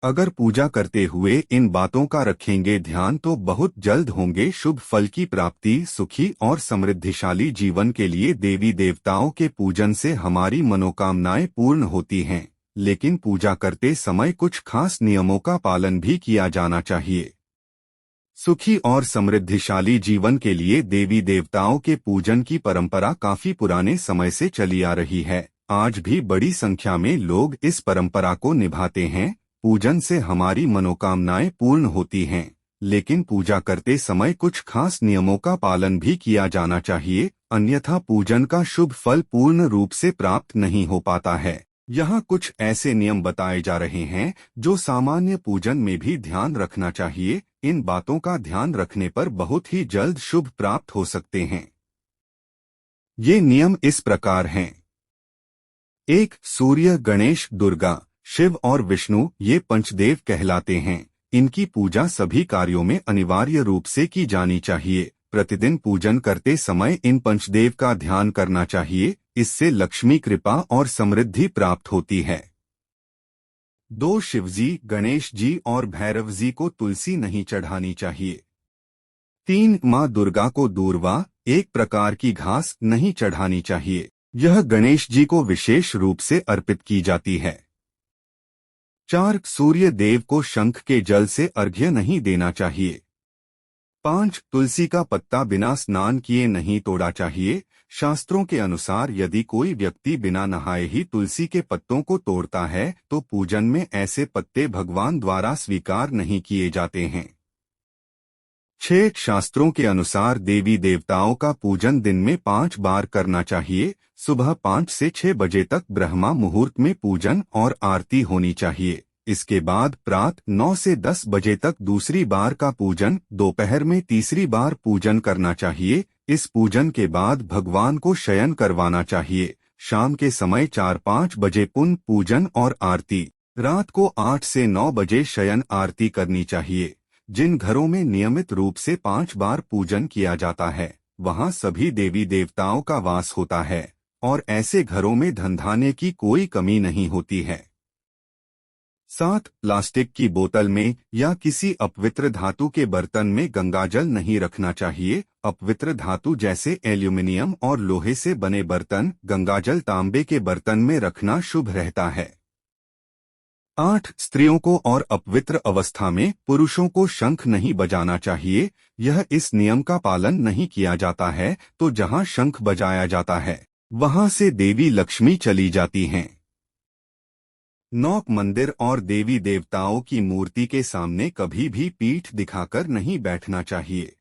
अगर पूजा करते हुए इन बातों का रखेंगे ध्यान तो बहुत जल्द होंगे शुभ फल की प्राप्ति। सुखी और समृद्धिशाली जीवन के लिए देवी देवताओं के पूजन से हमारी मनोकामनाएं पूर्ण होती हैं, लेकिन पूजा करते समय कुछ खास नियमों का पालन भी किया जाना चाहिए। सुखी और समृद्धिशाली जीवन के लिए देवी देवताओं के पूजन की परंपरा काफी पुराने समय से चली आ रही है। आज भी बड़ी संख्या में लोग इस परंपरा को निभाते हैं। पूजन से हमारी मनोकामनाएं पूर्ण होती हैं, लेकिन पूजा करते समय कुछ खास नियमों का पालन भी किया जाना चाहिए, अन्यथा पूजन का शुभ फल पूर्ण रूप से प्राप्त नहीं हो पाता है। यहाँ कुछ ऐसे नियम बताए जा रहे हैं जो सामान्य पूजन में भी ध्यान रखना चाहिए। इन बातों का ध्यान रखने पर बहुत ही जल्द शुभ प्राप्त हो सकते हैं। ये नियम इस प्रकार हैं। 1. सूर्य, गणेश, दुर्गा, शिव और विष्णु ये पंचदेव कहलाते हैं। इनकी पूजा सभी कार्यों में अनिवार्य रूप से की जानी चाहिए। प्रतिदिन पूजन करते समय इन पंचदेव का ध्यान करना चाहिए, इससे लक्ष्मी कृपा और समृद्धि प्राप्त होती है। 2. शिवजी, गणेश जी और भैरव जी को तुलसी नहीं चढ़ानी चाहिए। 3. माँ दुर्गा को दूर्वा, एक प्रकार की घास, नहीं चढ़ानी चाहिए। यह गणेश जी को विशेष रूप से अर्पित की जाती है। 4. सूर्य देव को शंख के जल से अर्घ्य नहीं देना चाहिए। 5. तुलसी का पत्ता बिना स्नान किए नहीं तोड़ा चाहिए। शास्त्रों के अनुसार यदि कोई व्यक्ति बिना नहाए ही तुलसी के पत्तों को तोड़ता है तो पूजन में ऐसे पत्ते भगवान द्वारा स्वीकार नहीं किए जाते हैं। 6. शास्त्रों के अनुसार देवी देवताओं का पूजन दिन में 5 बार करना चाहिए। सुबह 5 से 6 बजे तक ब्रह्मा मुहूर्त में पूजन और आरती होनी चाहिए। इसके बाद प्रातः 9 से 10 बजे तक दूसरी बार का पूजन, दोपहर में तीसरी बार पूजन करना चाहिए। इस पूजन के बाद भगवान को शयन करवाना चाहिए। शाम के समय 4-5 बजे पुनः पूजन और आरती। रात को 8 से 9 बजे शयन आरती करनी चाहिए। जिन घरों में नियमित रूप से 5 बार पूजन किया जाता है वहां सभी देवी देवताओं का वास होता है और ऐसे घरों में धन धान्य की कोई कमी नहीं होती है। 7. प्लास्टिक की बोतल में या किसी अपवित्र धातु के बर्तन में गंगाजल नहीं रखना चाहिए। अपवित्र धातु जैसे एल्यूमिनियम और लोहे से बने बर्तन, गंगाजल तांबे के बर्तन में रखना शुभ रहता है। 8. स्त्रियों को और अपवित्र अवस्था में पुरुषों को शंख नहीं बजाना चाहिए। यह इस नियम का पालन नहीं किया जाता है तो जहां शंख बजाया जाता है वहां से देवी लक्ष्मी चली जाती हैं। 9. मंदिर और देवी देवताओं की मूर्ति के सामने कभी भी पीठ दिखाकर नहीं बैठना चाहिए।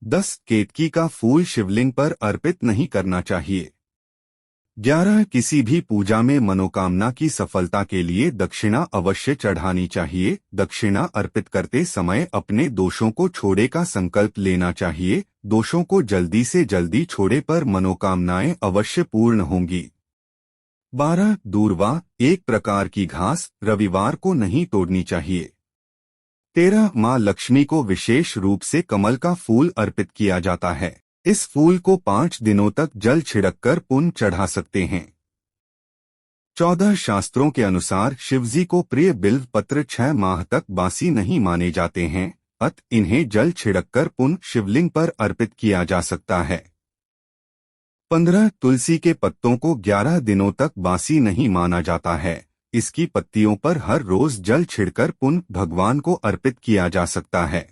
10. केतकी का फूल शिवलिंग पर अर्पित नहीं करना चाहिए। 11. किसी भी पूजा में मनोकामना की सफलता के लिए दक्षिणा अवश्य चढ़ानी चाहिए। दक्षिणा अर्पित करते समय अपने दोषों को छोड़े का संकल्प लेना चाहिए। दोषों को जल्दी से जल्दी छोड़े पर मनोकामनाएं अवश्य पूर्ण होंगी। 12. दूर्वा, एक प्रकार की घास, रविवार को नहीं तोड़नी चाहिए। 13. माँ लक्ष्मी को विशेष रूप से कमल का फूल अर्पित किया जाता है। इस फूल को 5 दिनों तक जल छिड़ककर पुनः चढ़ा सकते हैं। 14. शास्त्रों के अनुसार शिवजी को प्रिय बिल्व पत्र 6 माह तक बासी नहीं माने जाते हैं, अतः इन्हें जल छिड़ककर पुनः शिवलिंग पर अर्पित किया जा सकता है। 15. तुलसी के पत्तों को 11 दिनों तक बासी नहीं माना जाता है। इसकी पत्तियों पर हर रोज जल छिड़कर पुनः भगवान को अर्पित किया जा सकता है।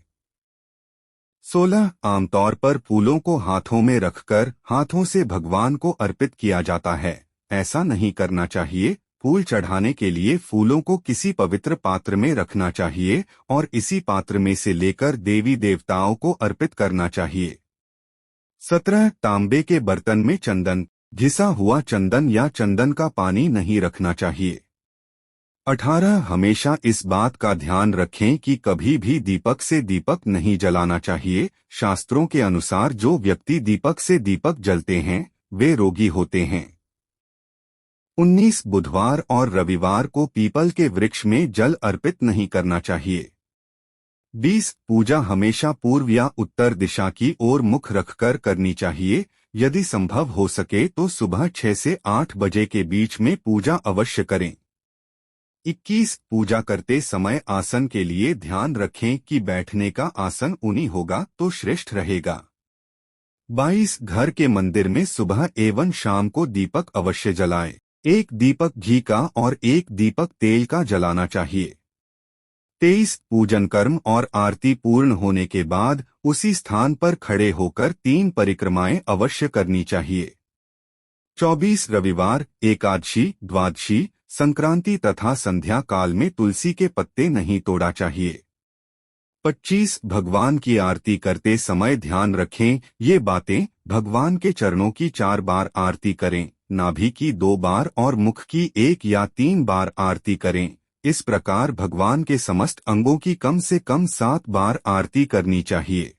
16. आमतौर पर फूलों को हाथों में रखकर हाथों से भगवान को अर्पित किया जाता है। ऐसा नहीं करना चाहिए। फूल चढ़ाने के लिए फूलों को किसी पवित्र पात्र में रखना चाहिए और इसी पात्र में से लेकर देवी देवताओं को अर्पित करना चाहिए। 17. तांबे के बर्तन में चंदन, घिसा हुआ चंदन या चंदन का पानी नहीं रखना चाहिए। 18. हमेशा इस बात का ध्यान रखें कि कभी भी दीपक से दीपक नहीं जलाना चाहिए। शास्त्रों के अनुसार जो व्यक्ति दीपक से दीपक जलते हैं वे रोगी होते हैं। 19. बुधवार और रविवार को पीपल के वृक्ष में जल अर्पित नहीं करना चाहिए। 20. पूजा हमेशा पूर्व या उत्तर दिशा की ओर मुख रखकर करनी चाहिए। यदि संभव हो सके तो सुबह 6 से 8 बजे के बीच में पूजा अवश्य करें। 21 पूजा करते समय आसन के लिए ध्यान रखें कि बैठने का आसन ऊनी होगा तो श्रेष्ठ रहेगा। 22 घर के मंदिर में सुबह एवं शाम को दीपक अवश्य जलाएं। एक दीपक घी का और एक दीपक तेल का जलाना चाहिए। 23 पूजन कर्म और आरती पूर्ण होने के बाद उसी स्थान पर खड़े होकर 3 परिक्रमाएं अवश्य करनी चाहिए। 24 रविवार, एकादशी, द्वादशी, संक्रांति तथा संध्या काल में तुलसी के पत्ते नहीं तोड़ा चाहिए। 25 भगवान की आरती करते समय ध्यान रखें ये बातें। भगवान के चरणों की 4 बार आरती करें, नाभि की 2 बार और मुख की 1 या 3 बार आरती करें। इस प्रकार भगवान के समस्त अंगों की कम से कम 7 बार आरती करनी चाहिए।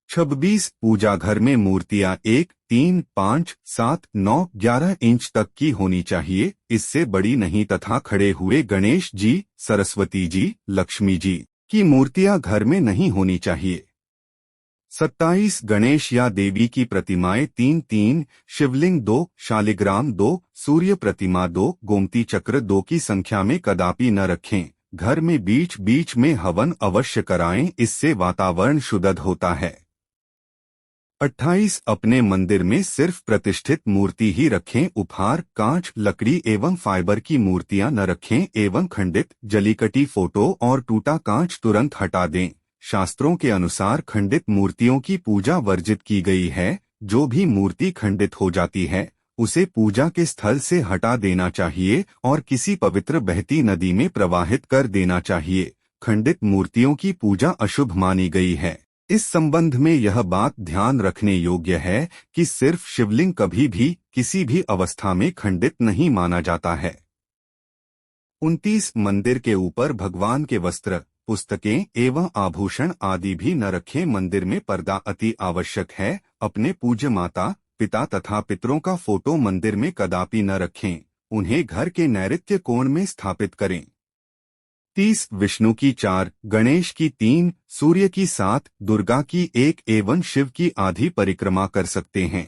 26 पूजा घर में मूर्तियां 1, 3, 5, 7, 9, 11 इंच तक की होनी चाहिए, इससे बड़ी नहीं तथा खड़े हुए गणेश जी, सरस्वती जी, लक्ष्मी जी की मूर्तियां घर में नहीं होनी चाहिए। 27 गणेश या देवी की प्रतिमाएं 3-3, शिवलिंग 2, शालिग्राम 2, सूर्य प्रतिमा 2, गोमती चक्र 2 की संख्या में कदापि न रखें। घर में बीच बीच में हवन अवश्य कराएं, इससे वातावरण शुद्ध होता है। 28 अपने मंदिर में सिर्फ प्रतिष्ठित मूर्ति ही रखें, उपहार, कांच, लकड़ी एवं फाइबर की मूर्तियां न रखें एवं खंडित, जलीकटी फोटो और टूटा कांच तुरंत हटा दें। शास्त्रों के अनुसार खंडित मूर्तियों की पूजा वर्जित की गई है। जो भी मूर्ति खंडित हो जाती है उसे पूजा के स्थल से हटा देना चाहिए और किसी पवित्र बहती नदी में प्रवाहित कर देना चाहिए। खंडित मूर्तियों की पूजा अशुभ मानी गई है। इस संबंध में यह बात ध्यान रखने योग्य है कि सिर्फ शिवलिंग कभी भी किसी भी अवस्था में खंडित नहीं माना जाता है। 29 मंदिर के ऊपर भगवान के वस्त्र, पुस्तकें एवं आभूषण आदि भी न रखें। मंदिर में पर्दा अति आवश्यक है। अपने पूज्य माता, पिता तथा पितरों का फोटो मंदिर में कदापि न रखें, उन्हें घर के नैऋत्य कोण में स्थापित करें। 30 विष्णु की 4, गणेश की 3, सूर्य की 7, दुर्गा की 1 एवं शिव की आधी परिक्रमा कर सकते हैं।